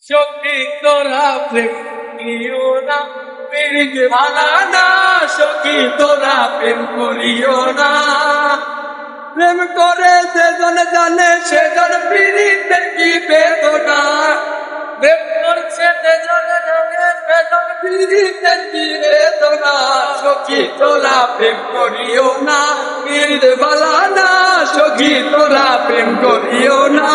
সখী তোরা প্রেম করিও না, পিরিত ভাঙা না। সখী তোরা প্রেম করিও না, প্রেম করে যেজন জানে সেজন পিরিতের কি বেদনা। প্রেম করছে যেজন জানে সেজন পিরিতের কি বেদনা। সখী তোরা প্রেম করিও না, পিরিত ভাঙা না। সখী তোরা প্রেম করিও না।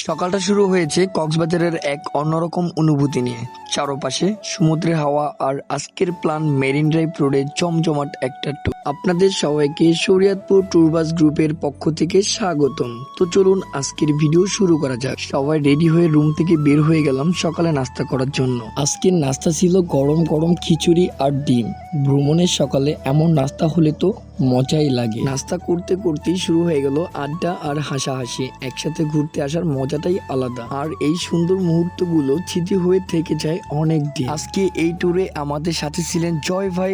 সকালটা শুরু হয়েছে কক্সবাজারের এক অন্যরকম অনুভূতি নিয়ে। চারপাশে সমুদ্রের হাওয়া আর আজকের প্ল্যান মেরিন ড্রাইভ রোডে জমজমাট একটা ট্যুর। আপনাদের সবাইকে শরীয়তপুর ট্যুর বাস গ্রুপের পক্ষ থেকে স্বাগতম। তো চলুন আজকের ভিডিও শুরু করা যাক। সবাই রেডি হয়ে রুম থেকে বের হয়ে গেলাম সকালে নাস্তা করার জন্য। আজকের নাস্তা ছিল গরম গরম খিচুড়ি আর ডিম। ভ্রমণের সকালে এমন নাস্তা হলে তো মজাই লাগে। নাস্তা করতে করতেই শুরু হয়ে গেল আড্ডা আর হাসাহাসি। একসাথে ঘুরতে আসার মজাটাই আলাদা, আর এই সুন্দর মুহূর্তগুলো স্মৃতি হয়ে থেকে যায় অনেক দিন। আজকে এই ট্যুরে আমাদের সাথে ছিলেন জয় ভাই,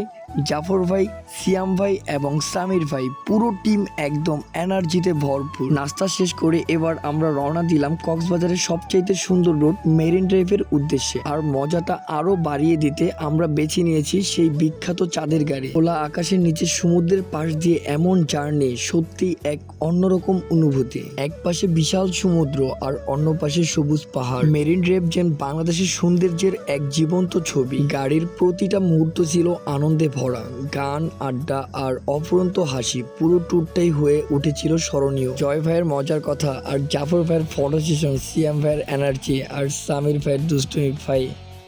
জাফর ভাই, সিয়াম ভাই এবং সামির ভাই। পুরো টিম একদম এনার্জিতে ভরপুর। নাস্তা শেষ করে এবার আমরা রওনা দিলাম কক্সবাজারের সবচাইতে সুন্দর রোড মেরিন ড্রাইভের উদ্দেশ্যে। আর মজাটা আরো বাড়িয়ে দিতে আমরা বেছে নিয়েছি সেই বিখ্যাত চাঁদের গাড়ি। খোলা আকাশের নিচে সমুদ্রের পাশ দিয়ে এমন জার্নি সত্যি এক অন্যরকম অনুভূতি। এক পাশে বিশাল সমুদ্র আর অন্য পাশে সবুজ পাহাড়। মেরিন ড্রাইভ যেন বাংলাদেশের সৌন্দর্যের এক জীবন্ত ছবি। গাড়ির প্রতিটা মুহূর্ত ছিল আনন্দে ভরা। গান, আড্ডা আর অফুরন্ত হাসি। পুরো ট্যুরটাই হয়ে উঠেছিল স্মরণীয়। জয় ভাইয়ের মজার কথা আর জাফর ভাইয়ের ফটো সেশন, সিয়াম ভাইয়ের এনার্জি আর সামির ভাইয়ের দুষ্টুমি ভাই।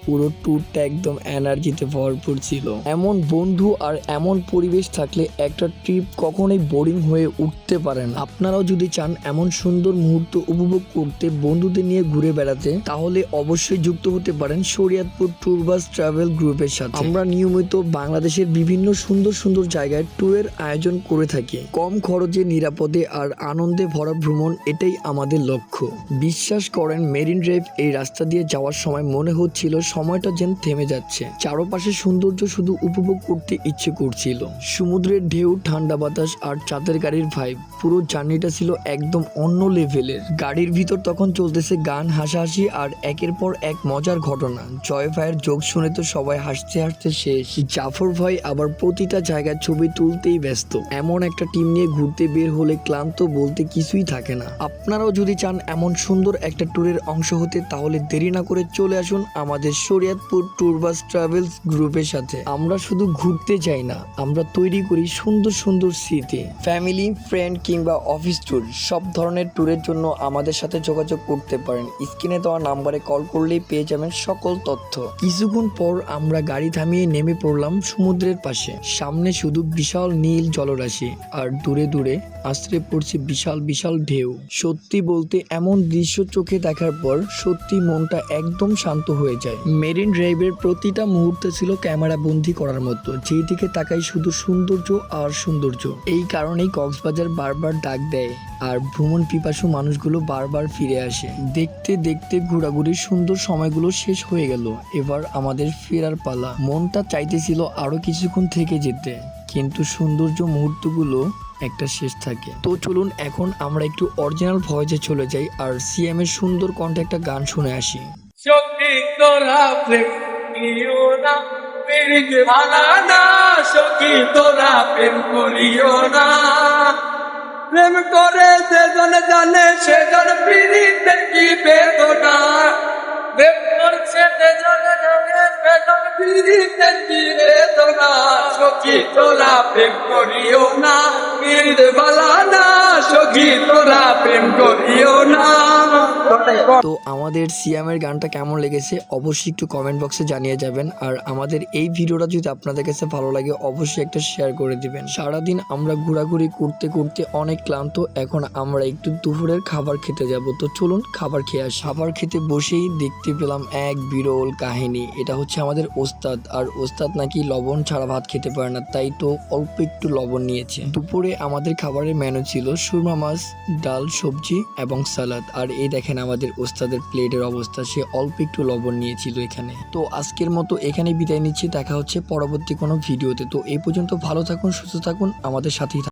পুরো ট্যুরটা একদম এনার্জিতে ভরপুর ছিল। এমন বন্ধু আর এমন পরিবেশ থাকলে একটা ট্রিপ কখনোই বোরিং হয়ে উঠতে পারে না। আপনারাও যদি চান এমন সুন্দর মুহূর্ত উপভোগ করতে, বন্ধুদের নিয়ে ঘুরে বেড়াতে, তাহলে অবশ্যই যুক্ত হতে পারেন শরীয়তপুর ট্যুর বাস ট্রাভেল গ্রুপের সাথে। আমরা নিয়মিত বাংলাদেশের বিভিন্ন সুন্দর সুন্দর জায়গায় ট্যুরের আয়োজন করে থাকি। কম খরচে, নিরাপদে আর আনন্দে ভরা ভ্রমণ, এটাই আমাদের লক্ষ্য। বিশ্বাস করেন, মেরিন ড্রাইভ এই রাস্তা দিয়ে যাওয়ার সময় মনে হচ্ছিল সময়টা যেন থেমে যাচ্ছে। চারপাশে সৌন্দর্য শুধু উপভোগ করতে ইচ্ছে করছিল। সমুদ্রের ঢেউ, ঠান্ডা বাতাস আর চাঁদের গাড়ির ভাইব, পুরো জার্নিটা ছিল একদম অন্য লেভেলের। গাড়ির ভিতর তখন চলতেছে গান, হাসাহাসি আর একের পর এক মজার ঘটনা। জয় ভাইয়ের যোগ শুনে তো সবাই হাসতে হাসতে শেষ। জাফর ভাই আবার প্রতিটা জায়গায় ছবি তুলতেই ব্যস্ত। এমন একটা টিম নিয়ে ঘুরতে বের হলে ক্লান্ত বলতে কিছুই থাকে না। আপনারাও যদি চান এমন সুন্দর একটা ট্যুরের অংশ হতে, তাহলে দেরি না করে চলে আসুন আমাদের শরীয়তপুর ট্যুর বাস ট্রাভেলস গ্রুপের সাথে। আমরা শুধু ঘুরতে যাই না, আমরা তৈরি করি সুন্দর সুন্দর স্মৃতি। ফ্যামিলি, ফ্রেন্ড কিংবা অফিস ট্যুর, সব ধরনের ট্যুরের জন্য আমাদের সাথে যোগাযোগ করতে পারেন। স্ক্রিনে দেওয়া নাম্বারে কল করলেই পেয়ে যাবেন সকল তথ্য। কিছুক্ষণ পর আমরা গাড়ি থামিয়ে নেমে পড়লাম সমুদ্রের পাশে। সামনে শুধু বিশাল নীল জলরাশি আর দূরে দূরে আশ্রে পড়ছে বিশাল বিশাল ঢেউ। সত্যি বলতে এমন দৃশ্য চোখে দেখার পর সত্যি মনটা একদম শান্ত হয়ে যায়। মেরিন ড্রাইভের প্রতিটা মুহূর্ত ছিল ক্যামেরা বন্দি করার মতো। যেদিকে তাকাই শুধু সৌন্দর্য আর সৌন্দর্য। এই কারণেই কক্সবাজার বারবার ডাক দেয় আর ভ্রমণ পিপাসু মানুষগুলো বারবার ফিরে আসে। দেখতে দেখতে ঘোরাঘুরির সুন্দর সময়গুলো শেষ হয়ে গেল। এবার আমাদের ফেরার পালা। মনটা চাইতেছিল আরো কিছুক্ষণ থেকে যেতে, কিন্তু সৌন্দর্য মুহূর্তগুলো একটা শেষ থাকে। তো চলুন এখন আমরা একটু অরিজিনাল ভয়েসে চলে যাই আর সিএম এর সুন্দর কণ্ঠে একটা গান শুনে আসি। সখী তোরা প্রেম করিও না, পিরিত ভাঙা না। সখী তোরা প্রেম করিও না, প্রেম করে যেজন জানে সেজন পিরিতের কি বেদনা। প্রেম করছে যেজন জানে সেজন পিরিতের কি বেদনা। সখী তোরা প্রেম করিও না, পিরিত ভাঙা না। সখী তোরা প্রেম করিও না। তো আমাদের সিয়ামের গানটা কেমন লেগেছে অবশ্যই একটু কমেন্ট বক্সে জানিয়ে যাবেন। আর আমাদের এই ভিডিওটা যদি আপনাদের কাছে ভালো লাগে অবশ্যই একটা শেয়ার করে দিবেন। সারাদিন আমরা ঘোরাঘুরি করতে করতে অনেক ক্লান্ত। এখন আমরা একটু দুপুরের খাবার খেতে যাব। তো চলুন খাবার খেয়ে আসি। খাবার খেতে বসেই দেখতে পেলাম এক বিরল কাহিনী। এটা হচ্ছে আমাদের ওস্তাদ, আর ওস্তাদ নাকি লবণ ছাড়া ভাত খেতে পারে না, তাই তো অল্প একটু লবণ নিয়েছে। দুপুরে আমাদের খাবারের মেনু ছিল সুরমা মাছ, ডাল, সবজি এবং সালাদ। আর এই দেখেন আমাদের ওস্তাদের প্লেটের অবস্থা, সে অল্প একটু লবণ নিয়েছিল এখানে। তো আজকের মতো এখানে বিদায় নিচ্ছি। দেখা হচ্ছে পরবর্তী কোনো ভিডিওতে। তো এই পর্যন্ত ভালো থাকুন, সুস্থ থাকুন, আমাদের সাথেই থাকুন।